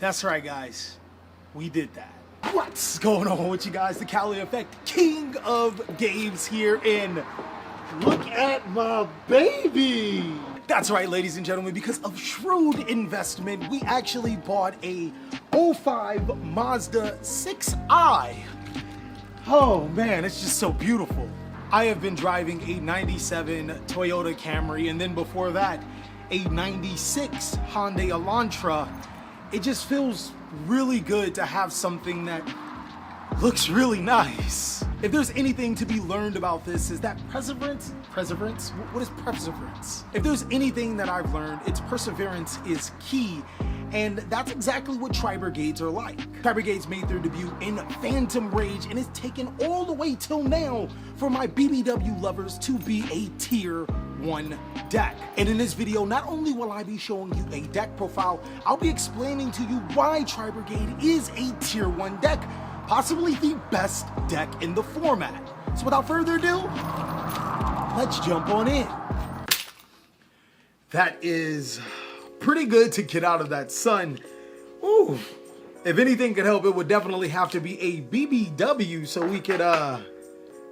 That's right, guys. We did that. What's going on with you guys? TheCaliEffect, king of games here, and look at my baby. That's right, ladies and gentlemen, because of shrewd investment, we actually bought a '05 Mazda 6i. Oh man, it's just so beautiful. I have been driving a '97 Toyota Camry, and then before that, a '96 Hyundai Elantra. It just feels really good to have something that looks really nice. If there's anything to be learned about this, is that perseverance? What is perseverance? If there's anything that I've learned, it's perseverance is key. And that's exactly what Tri-Brigades are like. Tri-Brigades made their debut in Phantom Rage, and it's taken all the way till now for my BBW lovers to be a tier 1 deck. And in this video, not only will I be showing you a deck profile, I'll be explaining to you why Tri-Brigade is a tier 1 deck, possibly the best deck in the format. So without further ado, let's jump on in. That is pretty good to get out of that sun. Ooh, if anything could help, it would definitely have to be a BBW so we could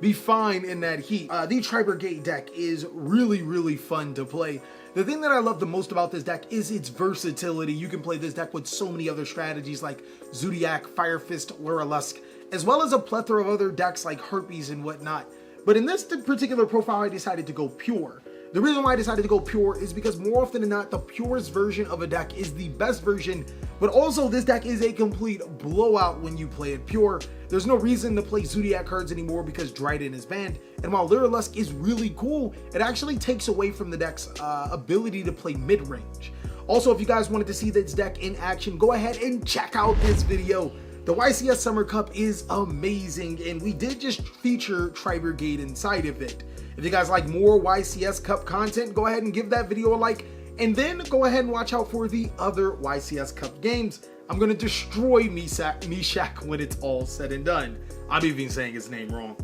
be fine in that heat. The Tri-Brigade deck is really fun to play. The thing that I love the most about this deck is its versatility. You can play this deck with so many other strategies like Zodiac, Fire Fist, Lurlusk, as well as a plethora of other decks like Herpes and whatnot. But in this particular profile, I decided to go pure. The reason why I decided to go pure is because more often than not, the purest version of a deck is the best version, but also this deck is a complete blowout when you play it pure. There's no reason to play Zodiac cards anymore because Dryden is banned, and while Lurlusk is really cool, it actually takes away from the deck's ability to play mid-range. Also, if you guys wanted to see this deck in action, go ahead and check out this video. The YCS Summer Cup is amazing, and we did just feature Tri-Brigade inside of it. If you guys like more YCS Cup content, go ahead and give that video a like, and then go ahead and watch out for the other YCS Cup games. I'm gonna destroy Meshach when it's all said and done. I'm even saying his name wrong.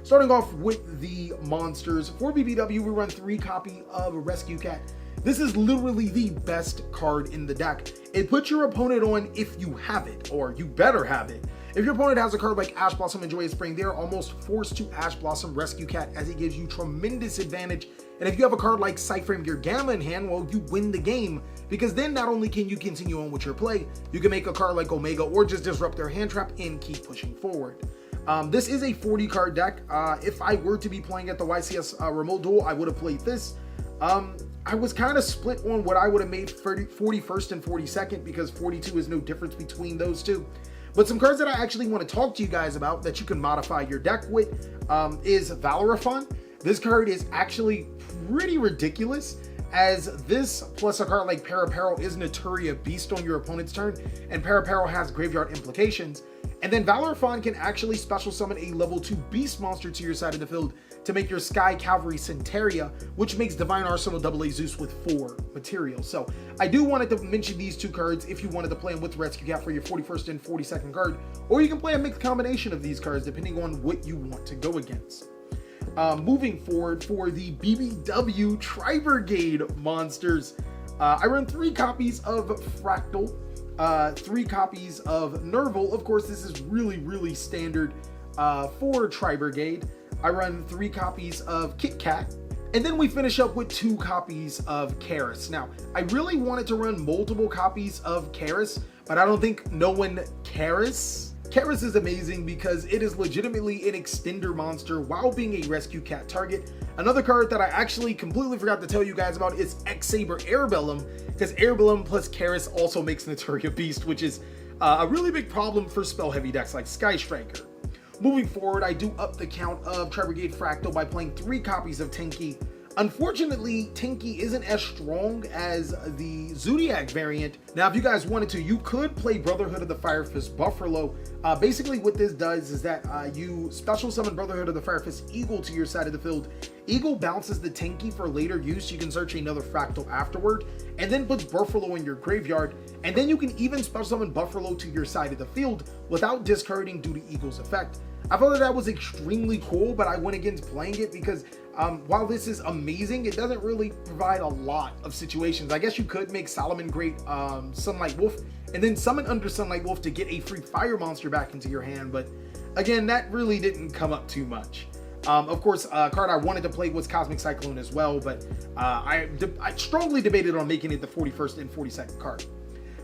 Starting off with the monsters, for BBW, we run 3 copies of Rescue Cat. This is literally the best card in the deck. It puts your opponent on if you have it, or you better have it. If your opponent has a card like Ash Blossom and Joyous Spring, they're almost forced to Ash Blossom Rescue Cat, as it gives you tremendous advantage. And if you have a card like Cyframe Gear Gamma in hand, well, you win the game, because then not only can you continue on with your play, you can make a card like Omega or just disrupt their hand trap and keep pushing forward. This is a 40 card deck. If I were to be playing at the YCS Remote Duel, I would have played this. I was kind of split on what I would have made 41st and 42nd, because 42 is no difference between those two. But some cards that I actually want to talk to you guys about that you can modify your deck with is Valorifon. This card is actually pretty ridiculous, as this plus a card like Parapero is Naturia Beast on your opponent's turn, and Parapero has graveyard implications. And then Valorifon can actually special summon a level 2 beast monster to your side of the field to make your Sky Cavalry Centauria, which makes Divine Arsenal AA Zeus with 4 materials. So I do wanted to mention these 2 cards if you wanted to play them with Rescue Cat for your 41st and 42nd card, or you can play a mixed combination of these cards depending on what you want to go against. Moving forward, for the BBW Tri-Brigade monsters, I run 3 copies of Fractal, 3 copies of Nerval. Of course, this is really standard for Tri-Brigade. I run 3 copies of Kit Kat, and then we finish up with 2 copies of Karis. Now, I really wanted to run multiple copies of Karis, but I don't think no one Karis. Karis is amazing because it is legitimately an extender monster while being a Rescue Cat target. Another card that I actually completely forgot to tell you guys about is X-Saber Airbellum, because Airbellum plus Karis also makes Naturia Beast, which is a really big problem for spell-heavy decks like Sky Striker. Moving forward, I do up the count of Tri-Brigade Fractal by playing 3 copies of Tenki. Unfortunately, Tenki isn't as strong as the Zodiac variant. Now, if you guys wanted to, you could play Brotherhood of the Fire Fist Buffalo. Basically, what this does is that you special summon Brotherhood of the Fire Fist Eagle to your side of the field. Eagle bounces the Tenki for later use. You can search another Fractal afterward, and then puts Buffalo in your graveyard. And then you can even special summon Buffalo to your side of the field without discarding due to Eagle's effect. I felt that was extremely cool, but I went against playing it because while this is amazing, it doesn't really provide a lot of situations. I guess you could make Solomon Great Sunlight Wolf and then summon under Sunlight Wolf to get a free fire monster back into your hand, but again, that really didn't come up too much. Of course, a card I wanted to play was Cosmic Cyclone as well, but I strongly debated on making it the 41st and 42nd card.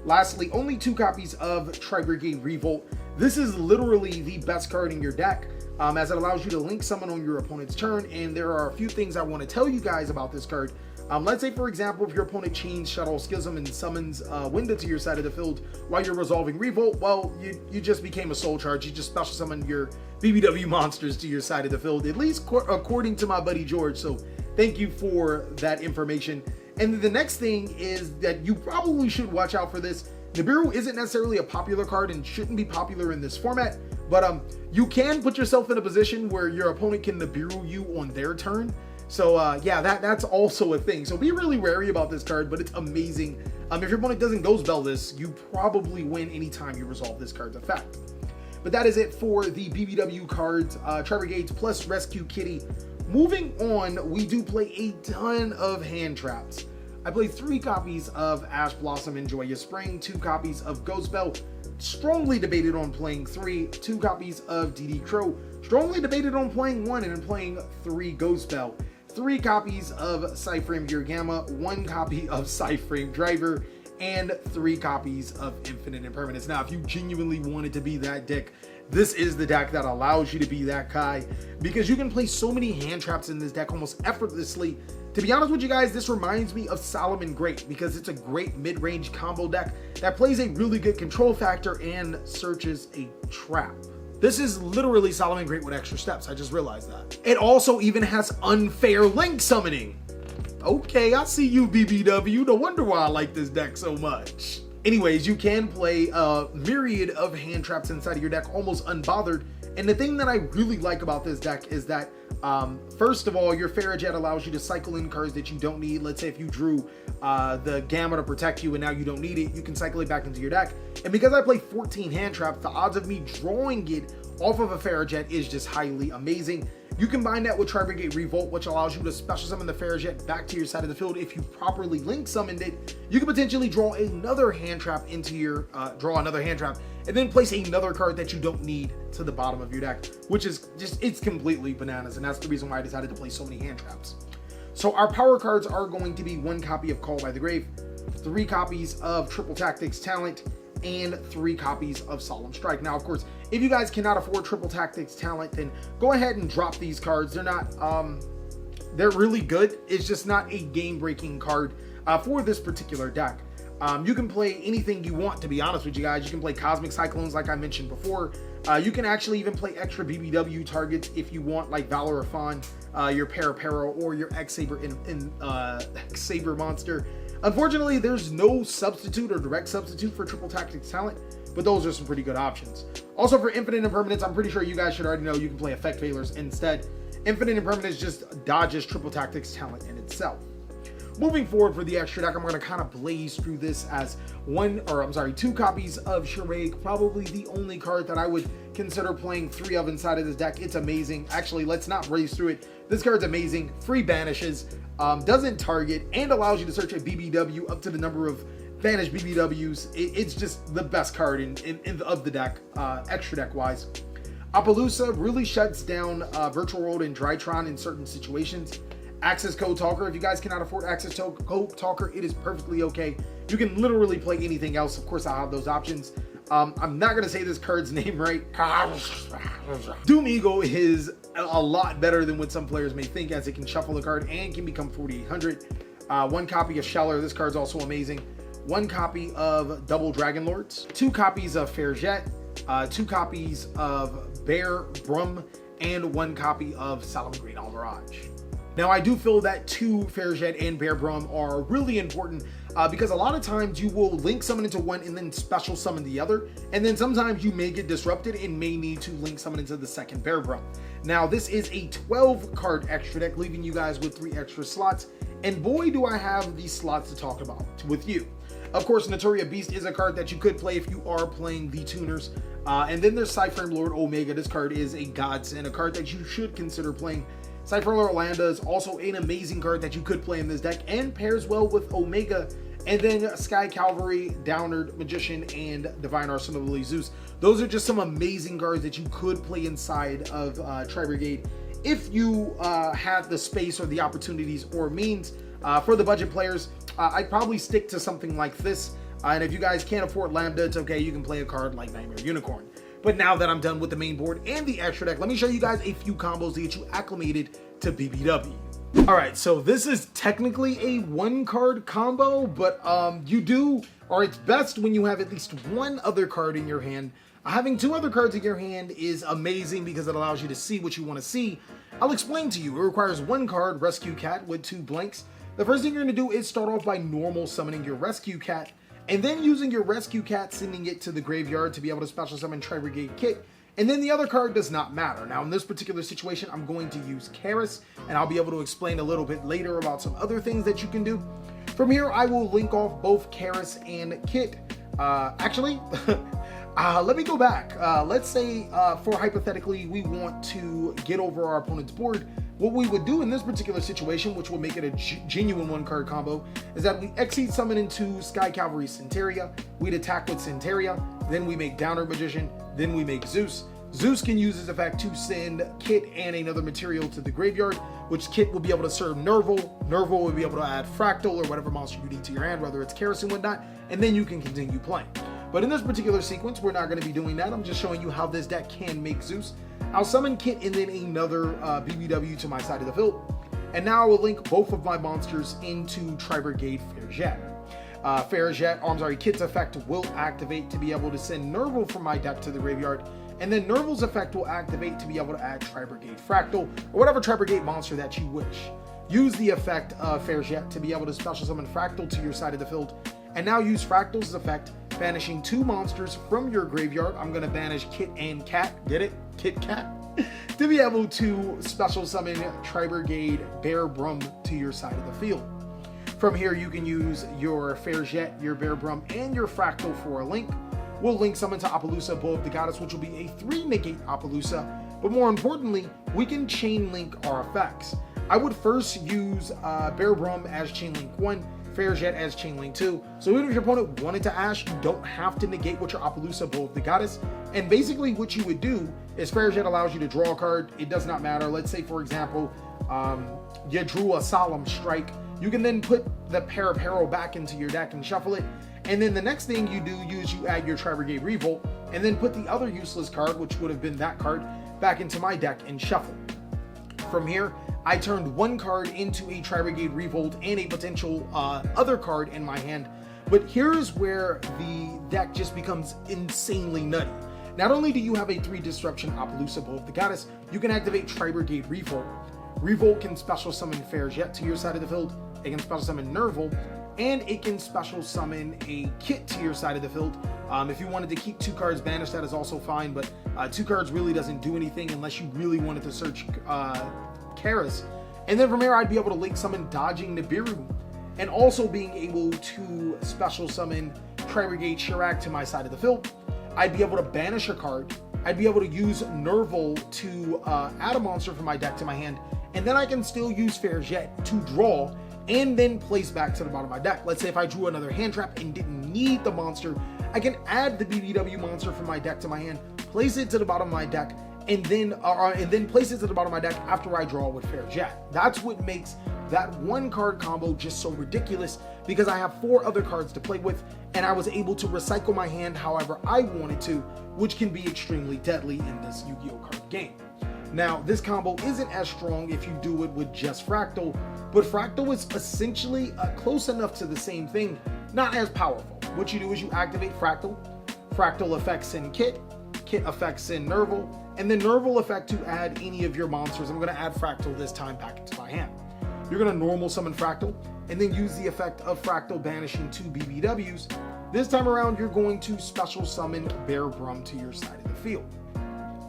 Lastly, only 2 copies of Tri-Brigade Revolt. This is literally the best card in your deck, as it allows you to link summon on your opponent's turn, and there are a few things I want to tell you guys about this card. Let's say, for example, if your opponent chains Shuttle Schism and summons Winda to your side of the field while you're resolving Revolt, well, you just became a soul charge. You just special summoned your BBW monsters to your side of the field, at least according to my buddy George, so thank you for that information. And the next thing is that you probably should watch out for this. Nibiru isn't necessarily a popular card and shouldn't be popular in this format, but you can put yourself in a position where your opponent can Nibiru you on their turn. So yeah, that's also a thing. So be really wary about this card, but it's amazing. If your opponent doesn't Ghost Bell this, you probably win anytime you resolve this card's effect. But that is it for the BBW cards, Tri-Brigades plus Rescue Kitty. Moving on, we do play a ton of hand traps. I played 3 copies of Ash Blossom and Joyous Spring, 2 copies of Ghost Bell, strongly debated on playing 3, 2 copies of DD Crow, strongly debated on playing 1 and then playing 3 Ghost Bell, 3 copies of Psyframe Gear Gamma, 1 copy of Psyframe Driver, and 3 copies of Infinite Impermanence. Now, if you genuinely wanted to be that dick, this is the deck that allows you to be that guy, because you can play so many hand traps in this deck almost effortlessly. To be honest with you guys, this reminds me of Solomon Great, because it's a great mid-range combo deck that plays a really good control factor and searches a trap. This is literally Solomon Great with extra steps. I just realized that. It also even has unfair link summoning. Okay, I see you, BBW. No wonder why I like this deck so much. Anyways, you can play a myriad of hand traps inside of your deck almost unbothered. And the thing that I really like about this deck is that, first of all, your Farajet allows you to cycle in cards that you don't need. Let's say if you drew the Gamma to protect you and now you don't need it, you can cycle it back into your deck. And because I play 14 hand traps, the odds of me drawing it off of a Farajet is just highly amazing. You combine that with Tri-Brigade Revolt, which allows you to special summon the Farajet back to your side of the field. If you properly link summoned it, you can potentially draw another hand trap into your, and then place another card that you don't need to the bottom of your deck, which is just, it's completely bananas. And that's the reason why I decided to play so many hand traps. So our power cards are going to be 1 copy of Call by the Grave, 3 copies of Triple Tactics Talent, and 3 copies of Solemn Strike. Now, of course, if you guys cannot afford Triple Tactics Talent, then go ahead and drop these cards. They're not, they're really good. It's just not a game-breaking card for this particular deck. You can play anything you want, to be honest with you guys. You can play Cosmic Cyclones, like I mentioned before. You can actually even play extra BBW targets if you want, like Valor of Fawn, your Parapara, or your X-Saber X-Saber monster. Unfortunately, there's no substitute or direct substitute for Triple Tactics Talent, but those are some pretty good options. Also, for Infinite Impermanence, I'm pretty sure you guys should already know you can play Effect Failures instead. Infinite Impermanence just dodges Triple Tactics Talent in itself. Moving forward for the extra deck, I'm going to kind of blaze through this as 2 copies of Shiraig, probably the only card that I would consider playing 3 of inside of this deck. It's amazing. Actually, let's not blaze through it. This card's amazing. Free banishes, doesn't target, and allows you to search a BBW up to the number of banished BBWs. It's just the best card of the deck, extra deck wise. Appaloosa really shuts down Virtual World and Drytron in certain situations. Access Code Talker, if you guys cannot afford Access Code Talker, it is perfectly okay. You can literally play anything else. Of course, I'll have those options. I'm not going to say this card's name right. Doom Eagle is a lot better than what some players may think, as it can shuffle a card and can become 4,800. 1 copy of Sheller, this card's also amazing. 1 copy of Double Dragon Lords. 2 copies of Fairjet. 2 copies of Bear Brum. And 1 copy of Solomon Great Almirage. Now, I do feel that 2 Fairjet and Bear Brum are really important because a lot of times you will link summon into one and then special summon the other, and then sometimes you may get disrupted and may need to link summon into the second Bear Brum. Now, this is a 12 card extra deck, leaving you guys with 3 extra slots, and boy do I have these slots to talk about with you. Of course, Notoria Beast is a card that you could play if you are playing the tuners. And then there's Cyframe Lord Omega. This card is a godsend, a card that you should consider playing. Cyframe Lord Lambda is also an amazing card that you could play in this deck and pairs well with Omega. And then Sky Cavalry, Downerd Magician, and Divine Arsenal of Zeus. Those are just some amazing cards that you could play inside of Tri-Brigade if you have the space or the opportunities or means. For the budget players, I'd probably stick to something like this. And if you guys can't afford Lambda, it's okay. You can play a card like Nightmare Unicorn. But now that I'm done with the main board and the extra deck, let me show you guys a few combos to get you acclimated to BBW. All right, so this is technically a one-card combo, but you do, or it's best when you have at least one other card in your hand. Having two other cards in your hand is amazing because it allows you to see what you want to see. I'll explain to you. It requires one card, Rescue Cat, with 2 blanks. The first thing you're going to do is start off by normal summoning your Rescue Cat, and then using your Rescue Cat, sending it to the graveyard to be able to special summon Tri-Brigade Kit. And then the other card does not matter. Now in this particular situation, I'm going to use Karis, and I'll be able to explain a little bit later about some other things that you can do. From here, I will link off both Karis and Kit. Actually, let me go back. Let's say, for hypothetically, we want to get over our opponent's board. What we would do in this particular situation, which will make it a genuine one-card combo, is that we Exceed Summon into Sky Cavalry Centauria, we'd attack with Centauria, then we make Downer Magician, then we make Zeus. Zeus can use his effect to send Kit and another material to the graveyard, which Kit will be able to serve Nerval. Nerval will be able to add Fractal or whatever monster you need to your hand, whether it's Karis and whatnot, and then you can continue playing. But in this particular sequence, we're not going to be doing that. I'm just showing you how this deck can make Zeus. I'll summon Kit and then another BBW to my side of the field. And now I will link both of my monsters into Tri-Brigade Fairjet. Kit's effect will activate to be able to send Nerval from my deck to the graveyard. And then Nerval's effect will activate to be able to add Tri-Brigade Fractal, or whatever Tri-Brigade monster that you wish. Use the effect of Fairjet to be able to special summon Fractal to your side of the field. And now use Fractal's effect, banishing 2 monsters from your graveyard. I'm going to banish Kit and Cat. Get it? Kit Cat. To be able to special summon Tri-Brigade Bear Brum to your side of the field. From here, you can use your Fairjet, your Bear Brum, and your Fractal for a link. We'll link summon to Appaloosa, Bow of the Goddess, which will be a 3-negate Appaloosa. But more importantly, we can chain link our effects. I would first use Bear Brum as chain link 1, Fairjet as chain link 2. So even if your opponent wanted to Ash, you don't have to negate with your Appaloosa, Bow of the Goddess. And basically what you would do is Fairjet allows you to draw a card. It does not matter. Let's say, for example, you drew a Solemn Strike. You can then put the pair of Harrow back into your deck and shuffle it. And then the next thing you do is you add your Tri-Brigade Revolt and then put the other useless card, which would have been that card, back into my deck and shuffle. From here, I turned 1 card into a Tri-Brigade Revolt and a potential other card in my hand. But here's where the deck just becomes insanely nutty. Not only do you have a 3 disruption Appaloosa, Bow of the Goddess, you can activate Tri-Brigade Revolt. Revolt can special summon Fairjet to your side of the field. It can special summon Nerval, and it can special summon a Kit to your side of the field. If you wanted to keep 2 cards banished, that is also fine, but 2 cards really doesn't do anything unless you really wanted to search Karis. And then from here, I'd be able to link summon Dodging Nibiru, and also being able to special summon Tri-Brigade Chirac to my side of the field. I'd be able to banish a card. I'd be able to use Nerval to add a monster from my deck to my hand, and then I can still use Fairjet to draw and then place back to the bottom of my deck. Let's say if I drew another hand trap and didn't need the monster, I can add the BBW monster from my deck to my hand, place it to the bottom of my deck, and then place it to the bottom of my deck after I draw with Fairjet. That's what makes that 1-card combo just so ridiculous, because I have 4 other cards to play with, and I was able to recycle my hand however I wanted to, which can be extremely deadly in this Yu-Gi-Oh card game. Now, this combo isn't as strong if you do it with just Fractal, but Fractal is essentially close enough to the same thing, not as powerful. What you do is you activate Fractal, Fractal effects in Kit, Kit effects in Nerval, and then Nerval effect to add any of your monsters. I'm going to add Fractal this time back into my hand. You're going to normal summon Fractal, and then use the effect of Fractal banishing 2 BBWs. This time around, you're going to special summon Bear Brum to your side of the field.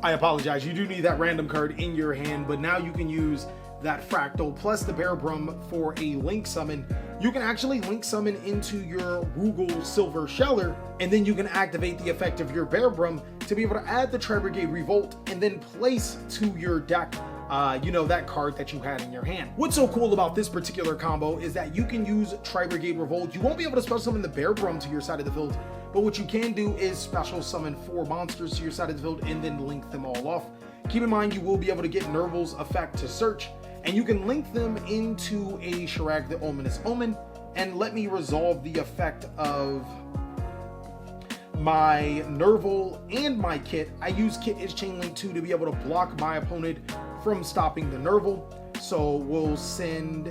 I apologize, you do need that random card in your hand, but now you can use that Fractal plus the Bear Brum for a Link Summon, you can actually Link Summon into your Rugal Silver Sheller, and then you can activate the effect of your Bear Brum to be able to add the Tri-Brigade Revolt and then place to your deck that card that you had in your hand. What's so cool about this particular combo is that you can use Tri-Brigade Revolt. You won't be able to special summon the Bear Brum to your side of the field, but what you can do is special summon 4 monsters to your side of the field and then link them all off. Keep in mind, you will be able to get Nerval's effect to search, and you can link them into a Shirag the Ominous Omen. And let me resolve the effect of my Nerval and my Kit. I use Kit as Chain Link 2 to be able to block my opponent from stopping the Nerval. So we'll send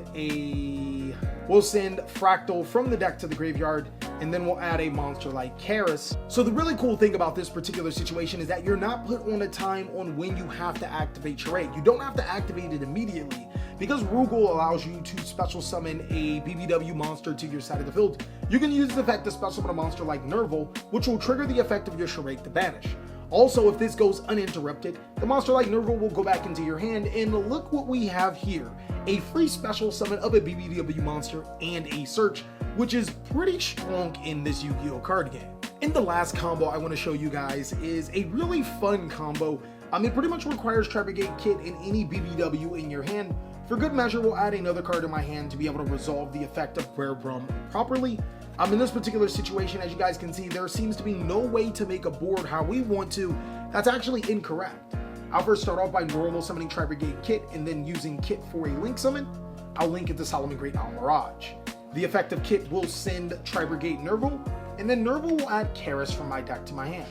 Fractal from the deck to the graveyard, and then we'll add a monster like Karis. So the really cool thing about this particular situation is that you're not put on a time on when you have to activate your raid. You don't have to activate it immediately, because Rugal allows you to special summon a BBW monster to your side of the field. You can use the effect to special summon a monster like Nerval, which will trigger the effect of your Charade to banish. Also, if this goes uninterrupted, the monster like Nerval will go back into your hand, and look what we have here. A free special summon of a BBW monster and a search, which is pretty strong in this Yu-Gi-Oh card game. And the last combo I want to show you guys is a really fun combo. It pretty much requires Tri-Brigade Kit and any BBW in your hand. For good measure, we'll add another card in my hand to be able to resolve the effect of Bear Brum properly. In this particular situation, as you guys can see, there seems to be no way to make a board how we want to. That's actually incorrect. I'll first start off by normal summoning Tri-Brigade Kit and then using Kit for a Link Summon. I'll link it to Solomon Great Owl Mirage. The effect of Kit will send Tri-Brigade Nerval, and then Nerval will add Karis from my deck to my hand.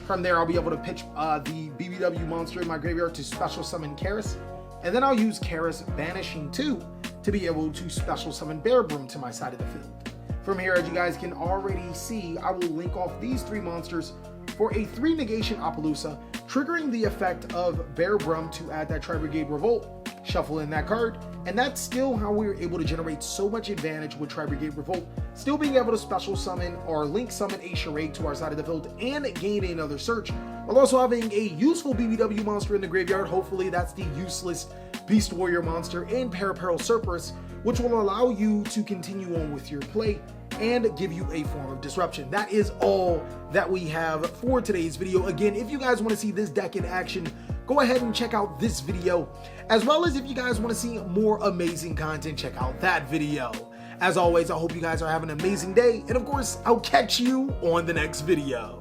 From there, I'll be able to pitch the BBW monster in my graveyard to special summon Karis, and then I'll use Karis Banishing 2 to be able to special summon Bear Brum to my side of the field. From here, as you guys can already see, I will link off these 3 monsters for a 3 negation Appaloosa, triggering the effect of Bear Brum to add that Tri-Brigade Revolt, shuffle in that card, and that's still how we were able to generate so much advantage with Tri-Brigade Revolt, still being able to special summon or link summon a Charade to our side of the field and gain another search, while also having a useful BBW monster in the graveyard. Hopefully that's the useless Beast Warrior monster and Paraperil Cerberus, which will allow you to continue on with your play and give you a form of disruption. That is all that we have for today's video. Again, if you guys want to see this deck in action, go ahead and check out this video, as well as if you guys want to see more amazing content, check out that video. As always, I hope you guys are having an amazing day, and of course, I'll catch you on the next video.